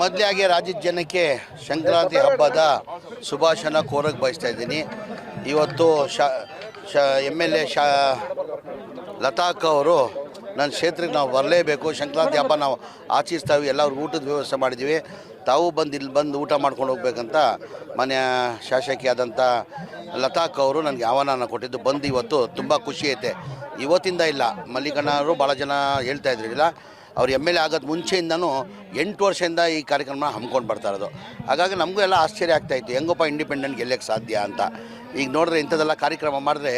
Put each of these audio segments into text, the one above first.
ಮೊದಲಾಗಿ ರಾಜ್ಯದ ಜನಕ್ಕೆ ಸಂಕ್ರಾಂತಿ ಹಬ್ಬದ ಶುಭಾಶಯನ ಕೋರಕ್ಕೆ ಬಯಸ್ತಾ ಇದ್ದೀನಿ. ಇವತ್ತು MLA ಲತಾಕ್ ಅವರು ನನ್ನ ಕ್ಷೇತ್ರಕ್ಕೆ ನಾವು ಬರಲೇಬೇಕು, ಸಂಕ್ರಾಂತಿ ಹಬ್ಬ ನಾವು ಆಚರಿಸ್ತಾವೆ, ಎಲ್ಲರಿಗೂ ಊಟದ ವ್ಯವಸ್ಥೆ ಮಾಡಿದ್ದೀವಿ, ತಾವು ಇಲ್ಲಿ ಬಂದು ಊಟ ಮಾಡ್ಕೊಂಡು ಹೋಗ್ಬೇಕಂತ ಮನೆಯ ಶಾಸಕಿಯಾದಂಥ ಲತಾಕ್ ಅವರು ನನಗೆ ಆಹ್ವಾನ ಕೊಟ್ಟಿದ್ದು. ಬಂದು ಇವತ್ತು ತುಂಬ ಖುಷಿ ಐತೆ. ಇವತ್ತಿಂದ ಇಲ್ಲ, ಮಲ್ಲಿಕಣ್ಣವರು ಭಾಳ ಜನ ಹೇಳ್ತಾ ಇದ್ರಿಲ್ಲ, ಅವ್ರು MLA ಆಗೋದು ಮುಂಚೆಯಿಂದನೂ 8 ವರ್ಷದಿಂದ ಈ ಕಾರ್ಯಕ್ರಮ ಹಮ್ಮಿಕೊಂಡು ಬರ್ತಾ ಇರೋದು. ಹಾಗಾಗಿ ನಮಗೂ ಎಲ್ಲ ಆಶ್ಚರ್ಯ ಆಗ್ತಾಯಿತ್ತು, ಹೆಂಗಪ್ಪ ಇಂಡಿಪೆಂಡೆಂಟ್ ಗೆಲ್ಲಕ್ಕೆ ಸಾಧ್ಯ ಅಂತ. ಈಗ ನೋಡಿದ್ರೆ ಇಂಥದ್ದೆಲ್ಲ ಕಾರ್ಯಕ್ರಮ ಮಾಡಿದ್ರೆ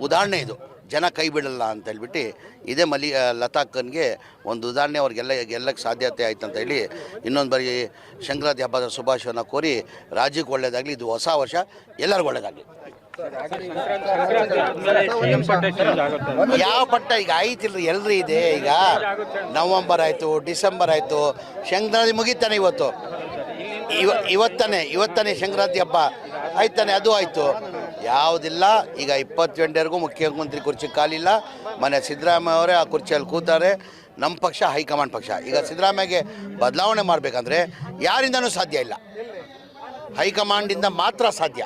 ಉದಾಹರಣೆ ಇದು, ಜನ ಕೈ ಬಿಡಲ್ಲ ಅಂತ ಹೇಳ್ಬಿಟ್ಟು ಇದೇ ಲತಾಕನ್ಗೆ ಒಂದು ಉದಾಹರಣೆ, ಅವ್ರಿಗೆಲ್ಲ ಗೆಲ್ಲಕ್ಕೆ ಸಾಧ್ಯತೆ ಆಯ್ತು ಅಂತ ಹೇಳಿ ಇನ್ನೊಂದು ಬಾರಿ ಸಂಕ್ರಾಂತಿ ಹಬ್ಬದ ಶುಭಾಶಯನ ಕೋರಿ ರಾಜ್ಯಕ್ಕೆ ಒಳ್ಳೆಯದಾಗಲಿ, ಇದು ಹೊಸ ವರ್ಷ ಎಲ್ಲರಿಗೂ ಒಳ್ಳೆಯದಾಗಲಿ. ಯಾವ ಪಟ್ಟ ಈಗ ಆಯ್ತಿಲ್ರಿ, ಎಲ್ರಿ ಇದೆ. ಈಗ ನವಂಬರ್ ಆಯಿತು, ಡಿಸೆಂಬರ್ ಆಯಿತು, ಸಂಕ್ರಾಂತಿ ಮುಗಿತಾನೆ ಇವತ್ತಾನೆ ಸಂಕ್ರಾಂತಿ ಹಬ್ಬ ಆಯ್ತಾನೆ, ಅದು ಆಯಿತು. ಯಾವುದಿಲ್ಲ. ಈಗ 28ವರೆಗೂ ಮುಖ್ಯಮಂತ್ರಿ ಕುರ್ಚಿ ಕಾಲಿಲ್ಲ. ಮನೆ ಸಿದ್ದರಾಮಯ್ಯ ಅವರೇ ಆ ಕುರ್ಚಿಯಲ್ಲಿ ಕೂತಾರೆ. ನಮ್ಮ ಪಕ್ಷ ಹೈಕಮಾಂಡ್ ಪಕ್ಷ. ಈಗ ಸಿದ್ದರಾಮಯ್ಯಗೆ ಬದಲಾವಣೆ ಮಾಡಬೇಕಂದ್ರೆ ಯಾರಿಂದನೂ ಸಾಧ್ಯ ಇಲ್ಲ, ಹೈಕಮಾಂಡಿಂದ ಮಾತ್ರ ಸಾಧ್ಯ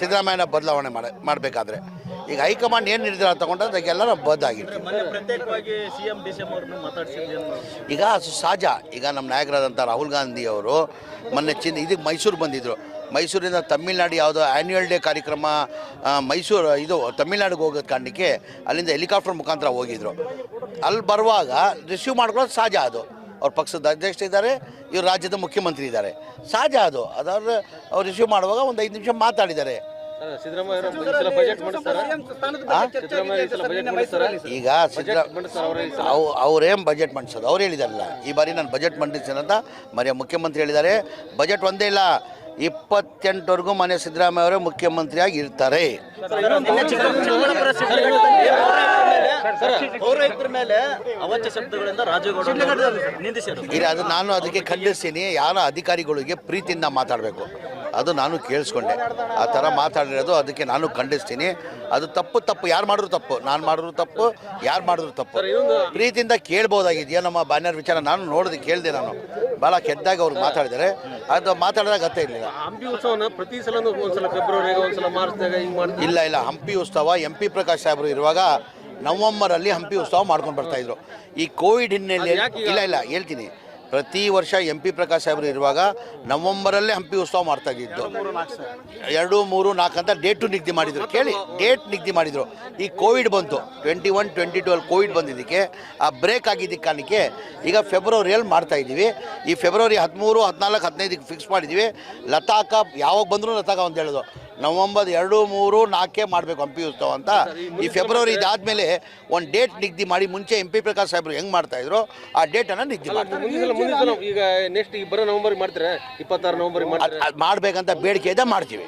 ಸಿದ್ದರಾಮಯ್ಯನ ಬದಲಾವಣೆ ಮಾಡಬೇಕಾದ್ರೆ. ಈಗ ಹೈಕಮಾಂಡ್ ಏನು ನಿರ್ಧಾರ ತಗೊಂಡ್ರೆ ಅದಕ್ಕೆಲ್ಲ ನಾವು ಬದ್ಧಾಗಿರ್ತೀವಿ. ಈಗ ಸಹಜ. ಈಗ ನಮ್ಮ ನಾಯಕರಾದಂಥ ರಾಹುಲ್ ಗಾಂಧಿ ಅವರು ಮೊನ್ನೆ ಇದಕ್ಕೆ ಮೈಸೂರು ಬಂದಿದ್ದರು. ಮೈಸೂರಿಂದ ತಮಿಳ್ನಾಡು ಯಾವುದೋ ಆ್ಯನ್ಯುವಲ್ ಡೇ ಕಾರ್ಯಕ್ರಮ ಇದು ತಮಿಳ್ನಾಡಿಗೆ ಹೋಗೋದು ಕಾರಣಕ್ಕೆ ಅಲ್ಲಿಂದ ಹೆಲಿಕಾಪ್ಟರ್ ಮುಖಾಂತರ ಹೋಗಿದ್ರು. ಅಲ್ಲಿ ಬರುವಾಗ ರಿಸೀವ್ ಮಾಡ್ಕೊಳ್ಳೋದು ಸಹಜ. ಅದು ಅವ್ರ ಪಕ್ಷದ ಅಧ್ಯಕ್ಷ ಇದ್ದಾರೆ, ಇವರು ರಾಜ್ಯದ ಮುಖ್ಯಮಂತ್ರಿ ಇದ್ದಾರೆ, ಸಹಜ ಅದು. ಅದಾದ್ರೆ ಅವ್ರು ರಿಸೀವ್ ಮಾಡುವಾಗ ಒಂದು 5 ನಿಮಿಷ ಮಾತಾಡಿದ್ದಾರೆ. ಈಗ ಅವ್ರೇನು ಬಜೆಟ್ ಮಂಡಿಸೋದು, ಅವ್ರು ಹೇಳಿದಾರಲ್ಲ, ಈ ಬಾರಿ ನಾನು ಬಜೆಟ್ ಮಂಡಿಸ್ತೀನಿ ಅಂತ ಮುಖ್ಯಮಂತ್ರಿ ಹೇಳಿದ್ದಾರೆ. ಬಜೆಟ್ ಒಂದೇ ಇಲ್ಲ, 28ವರೆಗೂ ಮನೆ ಸಿದ್ದರಾಮಯ್ಯ ಅವರೇ ಮುಖ್ಯಮಂತ್ರಿಯಾಗಿ ಇರ್ತಾರೆ. ಅದು ನಾನು ಅದಕ್ಕೆ ಖಂಡಿಸ್ತೀನಿ. ಯಾರ ಅಧಿಕಾರಿಗಳಿಗೆ ಪ್ರೀತಿಯಿಂದ ಮಾತಾಡಬೇಕು, ಅದು ನಾನು ಕೇಳಿಸ್ಕೊಂಡೆ. ಆ ಥರ ಮಾತಾಡಿರೋದು ಅದಕ್ಕೆ ನಾನು ಖಂಡಿಸ್ತೀನಿ. ಅದು ತಪ್ಪು. ಯಾರು ಮಾಡಿದ್ರು ತಪ್ಪು, ನಾನು ಮಾಡಿದ್ರು ತಪ್ಪು, ಯಾರು ಮಾಡಿದ್ರು ತಪ್ಪು. ಪ್ರೀತಿಯಿಂದ ಕೇಳ್ಬೋದಾಗಿದೆಯಾ ನಮ್ಮ ಬ್ಯಾನರ್ ವಿಚಾರ? ನಾನು ನೋಡಿದೆ, ಕೇಳಿದೆ. ನಾನು ಭಾಳ ಕೆಟ್ಟದಾಗ ಅವ್ರು ಮಾತಾಡಿದ್ದಾರೆ. ಅದು ಮಾತಾಡಿದಾಗ ಅರ್ಥ ಇರಲಿಲ್ಲ. ಇಲ್ಲ, ಹಂಪಿ ಉತ್ಸವ MP ಪ್ರಕಾಶ್ ಸಾಹೇಬರು ಇರುವಾಗ ನವಂಬರಲ್ಲಿ ಹಂಪಿ ಉತ್ಸವ ಮಾಡ್ಕೊಂಡು ಬರ್ತಾಯಿದ್ರು. ಈ ಕೋವಿಡ್ ಹಿನ್ನೆಲೆಯಲ್ಲಿ ಇಲ್ಲ ಹೇಳ್ತೀನಿ, ಪ್ರತಿ ವರ್ಷ MP ಪ್ರಕಾಶ್ ಸಾಹೇಬರು ಇರುವಾಗ ನವಂಬರಲ್ಲೇ ಹಂಪಿ ಉತ್ಸವ ಮಾಡ್ತಾಯಿದ್ದು. 2, 3, 4 ಅಂತ ಡೇಟು ನಿಗದಿ ಮಾಡಿದರು. ಕೇಳಿ, ಡೇಟ್ ನಿಗದಿ ಮಾಡಿದರು. ಈ ಕೋವಿಡ್ ಬಂತು, 21, 22 ಕೋವಿಡ್ ಬಂದಿದ್ದಕ್ಕೆ ಆ ಬ್ರೇಕ್ ಆಗಿದ್ದಕ್ಕೆ ಕಾರಣಕ್ಕೆ ಈಗ ಫೆಬ್ರವರಿಯಲ್ಲಿ ಮಾಡ್ತಾಯಿದ್ದೀವಿ. ಈ ಫೆಬ್ರವರಿ 13, 14, 15ಕ್ಕೆ ಫಿಕ್ಸ್ ಮಾಡಿದ್ದೀವಿ. ಲತಾಕ ಯಾವಾಗ ಬಂದರೂ ಲತಾಕ ಅಂತ ಹೇಳೋದು ನವಂಬರ್ 2, 3, 4 ಮಾಡಬೇಕು ಹಂಪಿ ಉತ್ಸವ ಅಂತ. ಈ ಫೆಬ್ರವರಿ ಇದಾದಮೇಲೆ ಒಂದು ಡೇಟ್ ನಿಗದಿ ಮಾಡಿ, ಮುಂಚೆ MP ಪ್ರಕಾಶ್ ಸಾಹೇಬರು ಹೆಂಗೆ ಮಾಡ್ತಾಯಿದ್ರು ಆ ಡೇಟನ್ನು ನಿಗದಿ ಮಾಡ್ತಾರೆ. ಈಗ ನೆಕ್ಸ್ಟ್ ಬರೋ ನವಂಬರ್ ಮಾಡ್ತಾರೆ, 26 ನವಂಬರ್ ಮಾಡಬೇಕಂತ ಬೇಡಿಕೆ ಇದೆ, ಮಾಡ್ತೀವಿ.